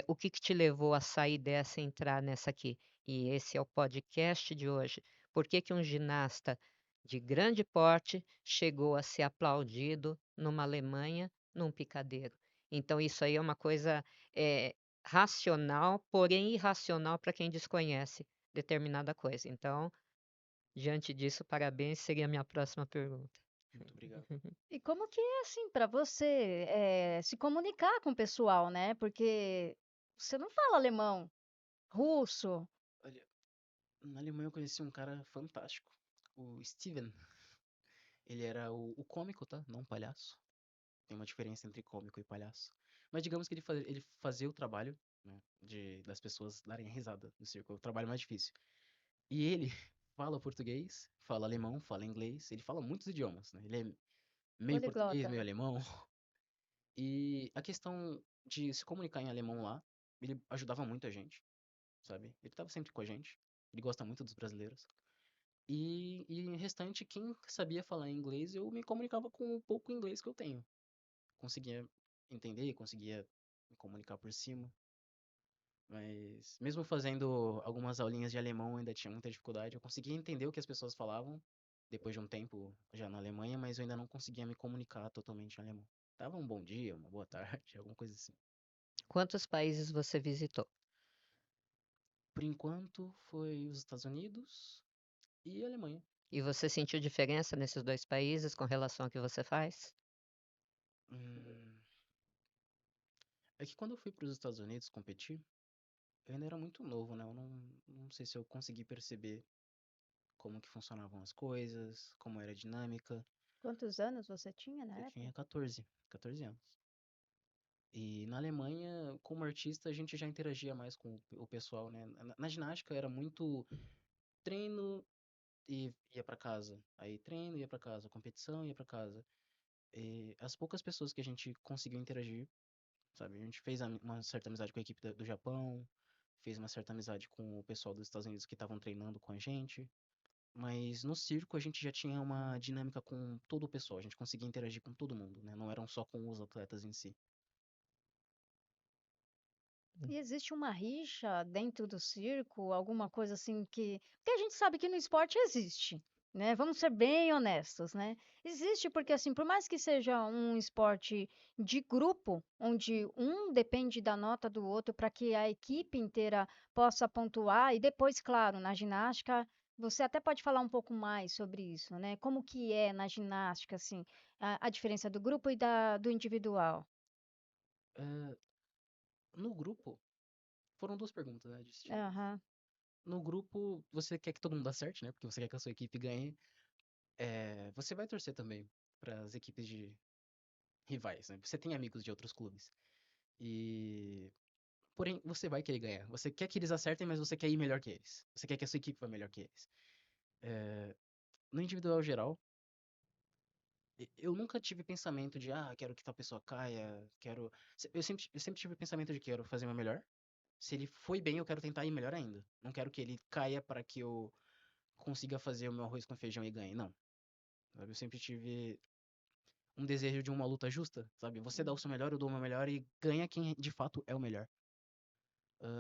C: O que que te levou a sair dessa e entrar nessa aqui? E esse é o podcast de hoje. Por que que um ginasta de grande porte chegou a ser aplaudido numa Alemanha, num picadeiro? Então, isso aí é uma coisa racional, porém irracional para quem desconhece determinada coisa. Então, diante disso, parabéns, seria a minha próxima pergunta.
B: muito obrigado.
A: E como que é assim para você se comunicar com o pessoal, né? Porque você não fala alemão, russo.
B: Olha, na Alemanha eu conheci um cara fantástico, o Steven. Ele era o cômico, tá? Não o palhaço. Tem uma diferença entre cômico e palhaço. Mas digamos que ele fazia o trabalho, né, das pessoas darem risada no circo, é o trabalho mais difícil. E ele fala português, fala alemão, fala inglês, ele fala muitos idiomas, né? Ele é meio português,
A: Poliglota.
B: meio alemão. E a questão de se comunicar em alemão lá, ele ajudava muito a gente, sabe? Ele tava sempre com a gente. Ele gosta muito dos brasileiros. E o restante, quem sabia falar inglês, eu me comunicava com o pouco inglês que eu tenho. Conseguia entender, conseguia me comunicar por cima. Mas mesmo fazendo algumas aulinhas de alemão, eu ainda tinha muita dificuldade. Eu conseguia entender o que as pessoas falavam depois de um tempo já na Alemanha, mas eu ainda não conseguia me comunicar totalmente em alemão. Dava um bom dia, uma boa tarde, alguma coisa assim.
C: Quantos países você visitou?
B: Por enquanto, foi os Estados Unidos e a Alemanha.
C: E você sentiu diferença nesses dois países com relação ao que você faz?
B: Hum, É que quando eu fui para os Estados Unidos competir, eu ainda era muito novo, né? Eu não sei se eu consegui perceber como que funcionavam as coisas, como era a dinâmica.
A: Quantos anos você tinha na
B: Eu
A: época?
B: tinha 14 anos. E na Alemanha, como artista, a gente já interagia mais com o pessoal, né? Na ginástica era muito treino e ia pra casa. Aí treino, ia pra casa. Competição, ia pra casa. E as poucas pessoas que a gente conseguiu interagir, sabe? A gente fez uma certa amizade com a equipe do Japão, fez uma certa amizade com o pessoal dos Estados Unidos que estavam treinando com a gente. Mas no circo a gente já tinha uma dinâmica com todo o pessoal, a gente conseguia interagir com todo mundo, né? Não eram só com os atletas em si.
A: E existe uma rixa dentro do circo, alguma coisa assim que. Porque a gente sabe que no esporte existe, né? Vamos ser bem honestos, né? Existe porque, assim, por mais que seja um esporte de grupo, onde um depende da nota do outro para que a equipe inteira possa pontuar, e depois, claro, na ginástica. Você até pode falar um pouco mais sobre isso, né? Como que é na ginástica, assim, a diferença do grupo e do individual?
B: Eh, no grupo, foram duas perguntas, né, distintas.
A: Aham.
B: No grupo, você quer que todo mundo acerte, né? Porque você quer que a sua equipe ganhe. Você vai torcer também para as equipes de rivais, né? Você tem amigos de outros clubes. E porém, você vai querer ganhar. Você quer que eles acertem, mas você quer ir melhor que eles. Você quer que a sua equipe vá melhor que eles. No individual geral, eu nunca tive pensamento de, quero que tal pessoa caia, quero. Eu sempre tive o pensamento de que quero fazer o meu melhor. Se ele foi bem, eu quero tentar ir melhor ainda. Não quero que ele caia para que eu consiga fazer o meu arroz com feijão e ganhe, não. Sabe? Eu sempre tive um desejo de uma luta justa, sabe? Você dá o seu melhor, eu dou o meu melhor e ganha quem de fato é o melhor.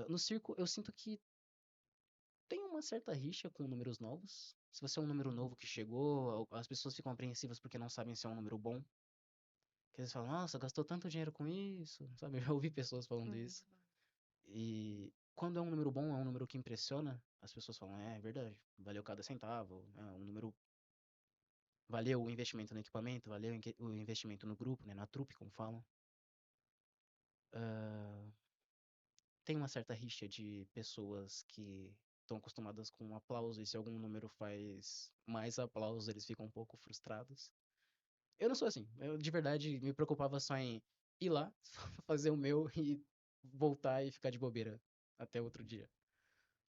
B: No circo, eu sinto que tem uma certa rixa com números novos. Se você é um número novo que chegou, as pessoas ficam apreensivas porque não sabem se é um número bom. Que eles falam, nossa, gastou tanto dinheiro com isso, sabe? Eu já ouvi pessoas falando
A: Hum.
B: isso. E quando é um número bom, é um número que impressiona, as pessoas falam, é verdade, valeu cada centavo, é um número. Valeu o investimento no equipamento, valeu o investimento no grupo, né? Na trupe, como falam. Ah, tem uma certa rixa de pessoas que estão acostumadas com um aplauso e se algum número faz mais aplausos, eles ficam um pouco frustrados. Eu não sou assim. Eu de verdade me preocupava só em ir lá, fazer o meu e voltar e ficar de bobeira até outro dia.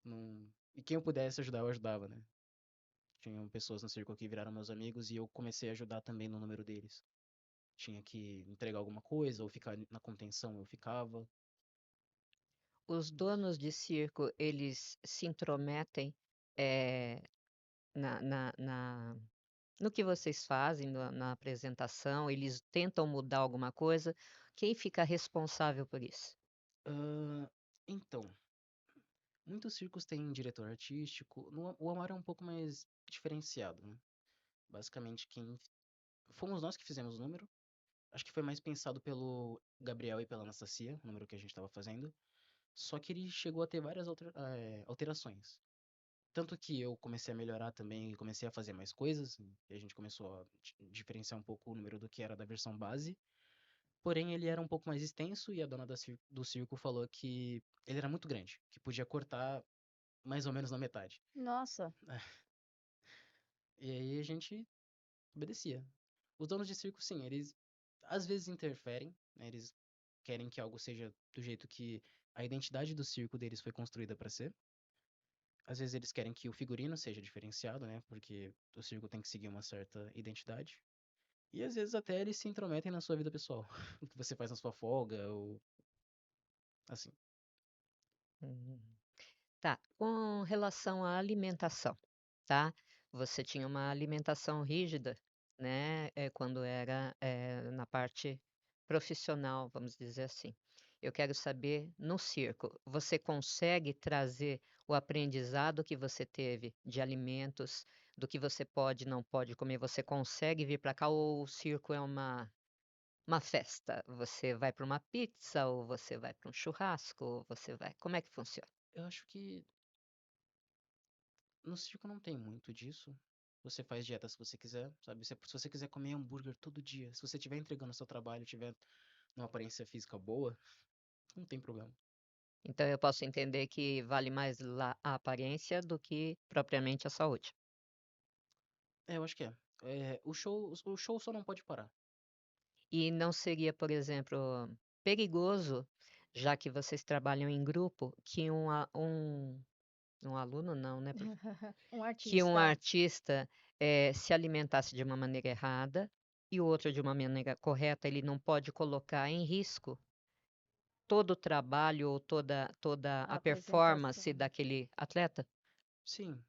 B: Não... E quem eu pudesse ajudar, eu ajudava, né? Tinham pessoas no circo que viraram meus amigos e eu comecei a ajudar também no número deles. Tinha que entregar alguma coisa ou ficar na contenção, eu ficava.
C: Os donos de circo, eles se intrometem eh, no que vocês fazem, na apresentação, eles tentam mudar alguma coisa. Quem fica responsável por isso?
B: Então, muitos circos têm diretor artístico. O Amaro é um pouco mais diferenciado, né? Basicamente, fomos nós que fizemos o número. Acho que foi mais pensado pelo Gabriel e pela Anastasia, o número que a gente estava fazendo. Só que ele chegou a ter várias alterações. Tanto que eu comecei a melhorar também e comecei a fazer mais coisas. E a gente começou a diferenciar um pouco o número do que era da versão base. Porém, ele era um pouco mais extenso e a dona do circo falou que ele era muito grande, que podia cortar mais ou menos na metade.
A: Nossa.
B: E aí a gente obedecia. Os donos de circo, sim, eles às vezes interferem, né? Eles querem que algo seja do jeito que a identidade do circo deles foi construída para ser. Às vezes eles querem que o figurino seja diferenciado, né? Porque o circo tem que seguir uma certa identidade. E às vezes até eles se intrometem na sua vida pessoal. O que você faz na sua folga, ou assim.
C: Hum. Tá, com relação à alimentação, tá? você tinha uma alimentação rígida, né? Quando era na parte profissional, vamos dizer assim. Eu quero saber, no circo, você consegue trazer o aprendizado que você teve de alimentos, do que você pode e não pode comer? Você consegue vir para cá ou o circo é uma festa? Você vai para uma pizza ou você vai para um churrasco? Ou você vai. Como é que funciona?
B: Eu acho que no circo não tem muito disso. Você faz dieta se você quiser, sabe? Se você quiser comer hambúrguer todo dia, se você estiver entregando o seu trabalho, tiver uma aparência física boa, não tem problema.
C: Então eu posso entender que vale mais lá a aparência do que propriamente a saúde.
B: É, eu acho que é. O show só não pode parar.
C: E não seria, por exemplo, perigoso, já que vocês trabalham em grupo, que um aluno não, né?
A: Um
C: Que um
A: artista.
C: artista se alimentasse de uma maneira errada e o outro de uma maneira correta, ele não pode colocar em risco todo o trabalho ou toda
A: A
C: a performance
A: apresentação.
C: daquele atleta?
B: Sim,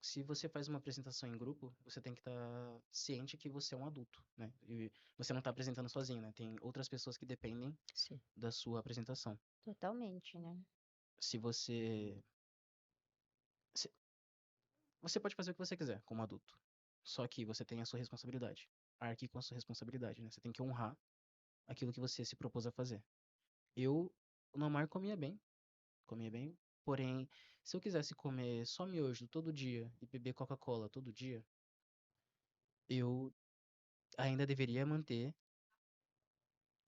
B: se você faz uma apresentação em grupo, você tem que estar ciente que você é um adulto, né? E você não está apresentando sozinho, né? Tem outras pessoas que dependem
C: Sim.
B: da sua apresentação.
A: Totalmente, né?
B: Se você. se- Você pode fazer o que você quiser como adulto. Só que você tem a sua responsabilidade. Arque com a sua responsabilidade, né? Você tem que honrar aquilo que você se propôs a fazer. Eu, no mar, comia bem. Porém, se eu quisesse comer só miojo todo dia e beber Coca-Cola todo dia, eu ainda deveria manter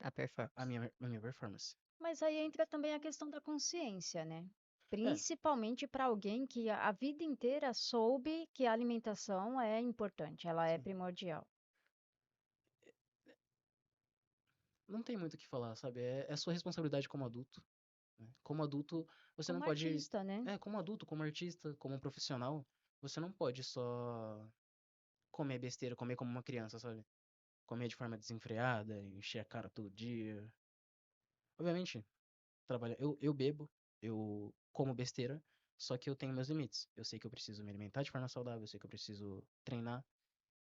C: A
B: a
C: performance.
B: minha performance.
A: Mas aí entra também a questão da consciência, né?
B: É,
A: Principalmente para alguém que a vida inteira soube que a alimentação é importante, ela é
B: sim.
A: primordial.
B: Não tem muito o que falar, sabe? É sua responsabilidade como adulto, né? Como adulto, você não
A: Como
B: pode.
A: artista, né?
B: Como adulto, como artista, como um profissional, você não pode só comer besteira, comer como uma criança, sabe? Comer de forma desenfreada, encher a cara todo dia. Obviamente, eu bebo, eu como besteira, só que eu tenho meus limites. Eu sei que eu preciso me alimentar de forma saudável, eu sei que eu preciso treinar,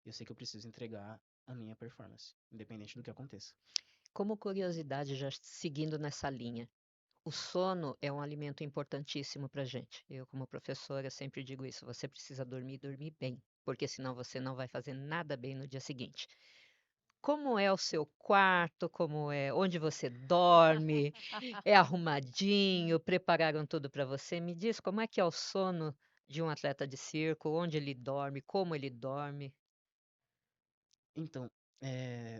B: eu sei que eu preciso entregar a minha performance, independente do que aconteça.
C: Como curiosidade, já seguindo nessa linha, o sono é um alimento importantíssimo para a gente. Eu, como professora, sempre digo isso: você precisa dormir, dormir bem, porque senão você não vai fazer nada bem no dia seguinte. Como é o seu quarto? Como é? Onde você dorme? É arrumadinho? Prepararam tudo para você? Me diz como é que é o sono de um atleta de circo? Onde ele dorme? Como ele dorme?
B: Então,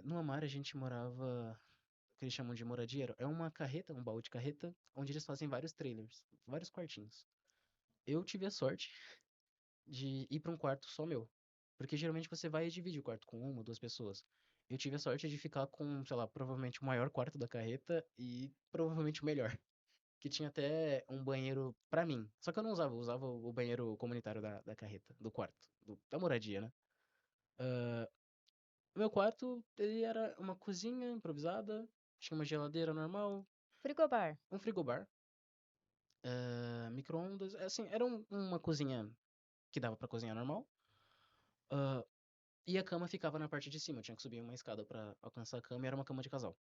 B: no Amar a gente morava, o que eles chamam de moradia, é uma carreta, um baú de carreta, onde eles fazem vários trailers, vários quartinhos. Eu tive a sorte de ir para um quarto só meu, porque geralmente você vai e divide o quarto com uma ou duas pessoas. Eu tive a sorte de ficar com, sei lá, provavelmente o maior quarto da carreta e provavelmente o melhor, que tinha até um banheiro pra mim. Só que eu não usava, eu usava o banheiro comunitário da carreta, do quarto, da moradia, né? O meu quarto, ele era uma cozinha improvisada, tinha uma geladeira normal,
A: Frigobar.
B: um frigobar, micro-ondas, assim, era uma cozinha que dava pra cozinhar normal. ah, e a cama ficava na parte de cima, eu tinha que subir uma escada pra alcançar a cama e era uma cama de casal.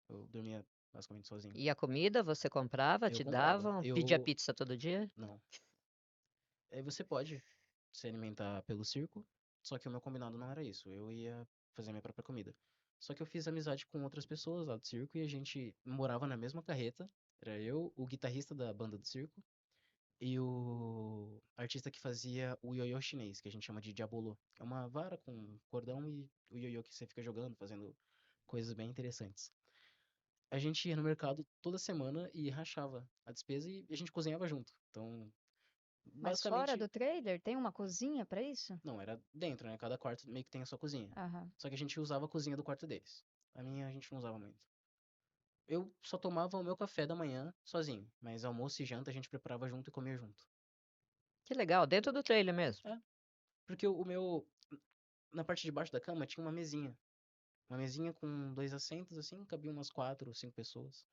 B: Eu dormia basicamente sozinho.
C: E a comida você comprava,
B: Eu
C: te
B: comprava.
C: davam? Pedia
B: Eu.
C: pizza todo dia?
B: Não. Você pode se alimentar pelo circo, só que o meu combinado não era isso. Eu ia fazer minha própria comida. Só que eu fiz amizade com outras pessoas lá do circo e a gente morava na mesma carreta. Era eu, o guitarrista da banda do circo e o artista que fazia o ioiô chinês, que a gente chama de diabolô. É uma vara com cordão e o ioiô que você fica jogando, fazendo coisas bem interessantes. A gente ia no mercado toda semana e rachava a despesa e a gente cozinhava junto. Então,
A: Mas fora
B: basicamente,
A: do trailer, tem uma cozinha para isso?
B: não, era dentro, né? Cada quarto meio que tem a sua cozinha.
A: Aham.
B: Só que a gente usava a cozinha do quarto deles. A minha a gente não usava muito. Eu só tomava o meu café da manhã sozinho, mas almoço e janta a gente preparava junto e comia junto.
C: Que legal, dentro do trailer mesmo.
B: É, porque o meu, na parte de baixo da cama tinha uma mesinha. Uma mesinha com dois assentos, assim, cabia umas quatro ou cinco pessoas.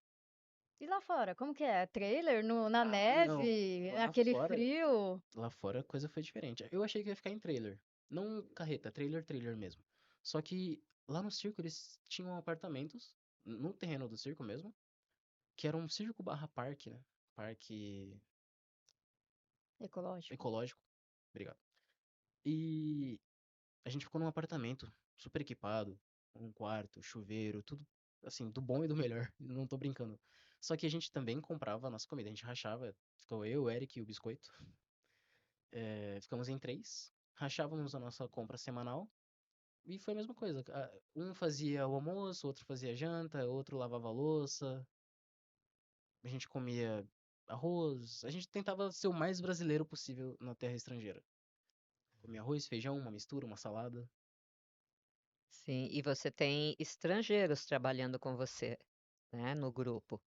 A: E lá fora, como que é? Trailer na
B: Ah, não.
A: neve,
B: Lá
A: aquele
B: fora,
A: frio?
B: lá fora a coisa foi diferente. Eu achei que ia ficar em trailer. Não carreta, trailer mesmo. Só que lá no circo eles tinham apartamentos, no terreno do circo mesmo, que era um circo barra parque, né? Parque
A: Ecológico.
B: ecológico. Obrigado. E a gente ficou num apartamento super equipado, um quarto, chuveiro, tudo assim, do bom e do melhor. Não tô brincando. Só que a gente também comprava a nossa comida, a gente rachava. Ficou eu, o Eric e o Biscoito. Ficamos em três, rachávamos a nossa compra semanal e foi a mesma coisa. Um fazia o almoço, outro fazia a janta, outro lavava a louça, a gente comia arroz, a gente tentava ser o mais brasileiro possível na terra estrangeira. Comia arroz, feijão, uma mistura, uma salada.
C: Sim, e você tem estrangeiros trabalhando com você, né, no grupo.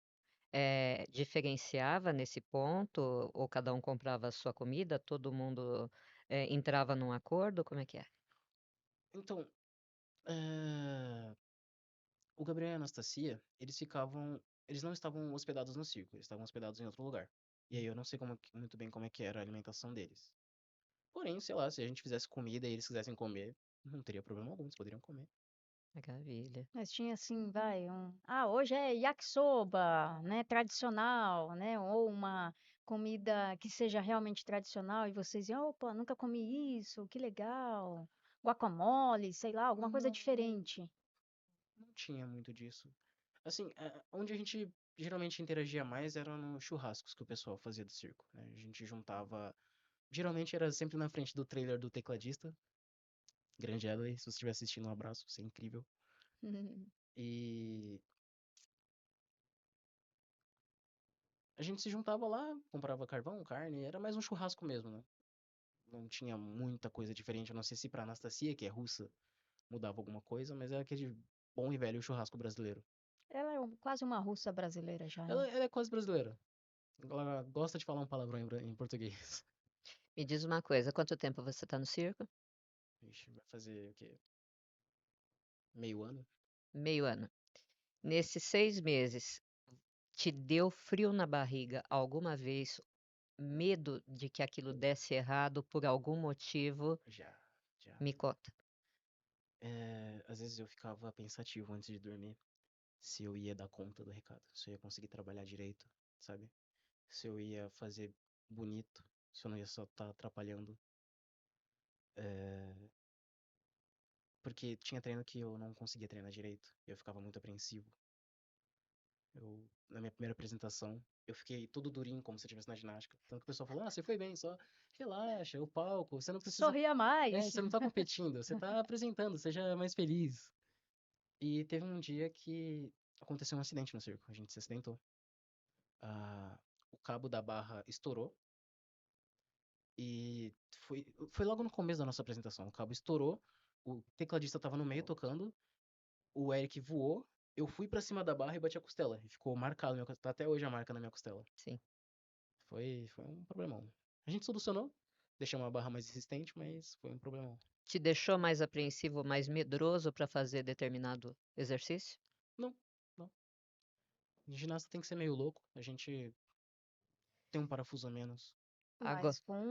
C: Diferenciava nesse ponto, ou cada um comprava a sua comida, todo mundo entrava num acordo? Como é que é?
B: Então, eh, o Gabriel e a Anastasia, eles não estavam hospedados no circo, eles estavam hospedados em outro lugar. E aí eu não sei muito bem como é que era a alimentação deles. Porém, sei lá, se a gente fizesse comida e eles quisessem comer, não teria problema algum, eles poderiam comer.
C: Maravilha.
A: Mas tinha assim, vai, hoje é yakisoba, né, tradicional, né, ou uma comida que seja realmente tradicional e vocês iam, opa, nunca comi isso, que legal. Guacamole, sei lá, alguma coisa
B: Não,
A: diferente.
B: não tinha muito disso. Assim, onde a gente geralmente interagia mais era nos churrascos que o pessoal fazia do circo, né? A gente juntava. Geralmente era sempre na frente do trailer do tecladista, grande Adley, se você estiver assistindo, um abraço, você é incrível. E a gente se juntava lá, comprava carvão, carne, era mais um churrasco mesmo, né? Não tinha muita coisa diferente, eu não sei se pra Anastasia, que é russa, mudava alguma coisa, mas é aquele bom e velho churrasco brasileiro.
A: Ela é quase uma russa brasileira já, né?
B: Ela é quase brasileira. Ela gosta de falar um palavrão em português.
C: Me diz uma coisa, quanto tempo você está no circo?
B: Ixi, vai fazer o quê? Meio ano?
C: Meio ano. Nesses 6 meses, te deu frio na barriga alguma vez? Medo de que aquilo desse errado por algum motivo?
B: Já, já.
C: Me conta.
B: Às vezes eu ficava pensativo antes de dormir se eu ia dar conta do recado, se eu ia conseguir trabalhar direito, sabe? Se eu ia fazer bonito, se eu não ia só estar atrapalhando. É, porque tinha treino que eu não conseguia treinar direito, e eu ficava muito apreensivo. Na minha primeira apresentação, eu fiquei todo durinho, como se eu estivesse na ginástica. Tanto que o pessoal falou, você foi bem, só relaxa, o palco, você não precisa.
A: Sorria mais.
B: Você não tá competindo, você tá apresentando, seja mais feliz. E teve um dia que aconteceu um acidente no circo, a gente se acidentou. Ah, o cabo da barra estourou e foi logo no começo da nossa apresentação. O cabo estourou, o tecladista tava no meio tocando, o Eric voou, eu fui pra cima da barra e bati a costela. E ficou marcado, tá até hoje a marca na minha costela.
C: Sim.
B: Foi um problemão. A gente solucionou, deixamos a barra mais resistente, mas foi um problemão.
C: Te deixou mais apreensivo, mais medroso para fazer determinado exercício?
B: Não, não. Ginasta tem que ser meio louco, a gente tem um parafuso a menos.
C: Agora,
A: Mas com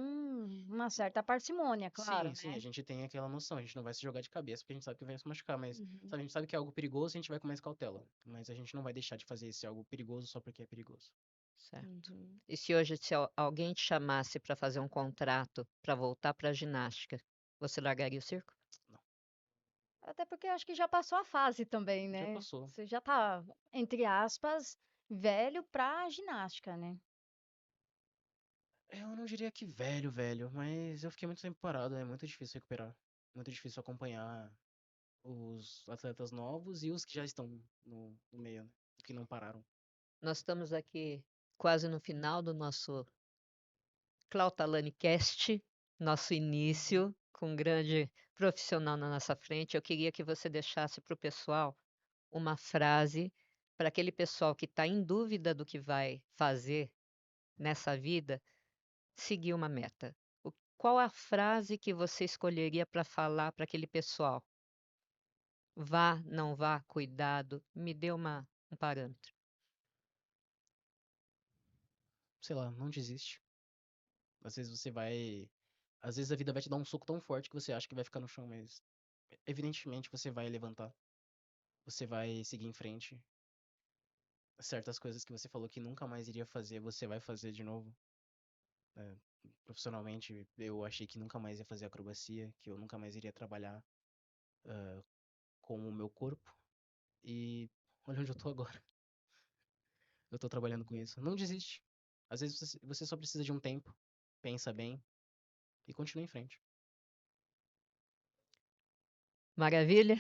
A: uma certa parcimônia, claro,
B: Sim, sim, a
A: né?
B: gente tem aquela noção, a gente não vai se jogar de cabeça porque a gente sabe que vai se machucar, mas
A: Uhum.
B: sabe, a gente sabe que é algo perigoso, a gente vai com mais cautela. Mas a gente não vai deixar de fazer esse algo perigoso só porque é perigoso.
C: certo.
A: Uhum.
C: E se hoje alguém te chamasse para fazer um contrato para voltar para a ginástica, você largaria o circo?
B: Não,
A: Até porque acho que já passou a fase também,
B: já
A: né?
B: passou.
A: Você já tá, entre aspas, velho pra ginástica, né?
B: Eu não diria que velho, velho, mas eu fiquei muito tempo parado, é muito difícil recuperar. Muito difícil acompanhar os atletas novos e os que já estão no meio, né? Que não pararam.
C: Nós estamos aqui quase no final do nosso Clautalane Cast, nosso início, com um grande profissional na nossa frente. Eu queria que você deixasse para o pessoal uma frase para aquele pessoal que está em dúvida do que vai fazer nessa vida, seguir uma meta. Qual a frase que você escolheria para falar para aquele pessoal? Vá, não vá, cuidado. Me dê um parâmetro.
B: sei lá, não desiste. Às vezes você vai. Às vezes a vida vai te dar um soco tão forte que você acha que vai ficar no chão, mas evidentemente você vai levantar. Você vai seguir em frente. Certas coisas que você falou que nunca mais iria fazer, você vai fazer de novo. É, profissionalmente, eu achei que nunca mais ia fazer acrobacia, que eu nunca mais iria trabalhar com o meu corpo. E olha onde eu tô agora. Eu tô trabalhando com isso. Não desiste. Às vezes você só precisa de um tempo. Pensa bem e continua em frente.
C: Maravilha?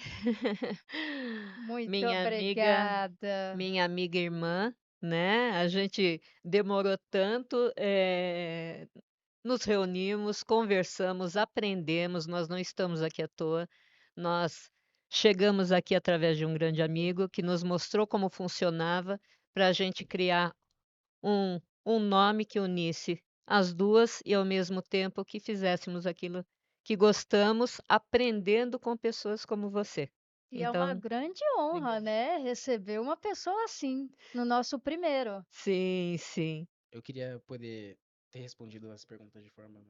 A: Muito
C: Minha amiga,
A: obrigada.
C: minha amiga irmã, né? A gente demorou tanto, nos reunimos, conversamos, aprendemos, nós não estamos aqui à toa. Nós chegamos aqui através de um grande amigo que nos mostrou como funcionava para a gente criar um nome que unisse as duas e, ao mesmo tempo, que fizéssemos aquilo que gostamos, aprendendo com pessoas como você.
A: E é uma
C: Então,
A: grande honra,
C: obrigada.
A: né, receber uma pessoa assim no nosso primeiro.
C: Sim, sim.
B: Eu queria poder ter respondido as perguntas de forma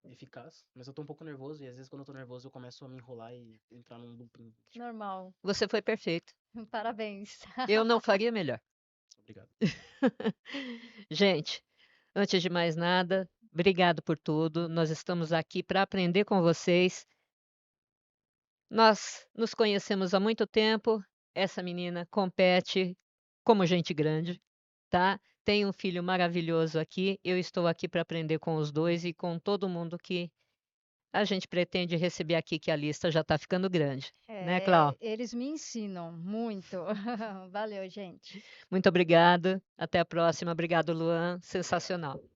B: mais eficaz, mas eu tô um pouco nervoso e às vezes quando eu tô nervoso eu começo a me enrolar e entrar num looping.
A: Normal.
C: Você foi perfeito.
A: Parabéns.
C: Eu não faria melhor.
B: Obrigado.
C: Gente, antes de mais nada, obrigado por tudo. Nós estamos aqui para aprender com vocês. Nós nos conhecemos há muito tempo. Essa menina compete como gente grande, tá? Tem um filho maravilhoso aqui. Eu estou aqui para aprender com os dois e com todo mundo que a gente pretende receber aqui, que a lista já está ficando grande, né, Clau?
A: É, eles me ensinam muito. Valeu, gente.
C: Muito obrigada. Até a próxima. Obrigado, Luan.
B: Obrigado.
C: Sensacional.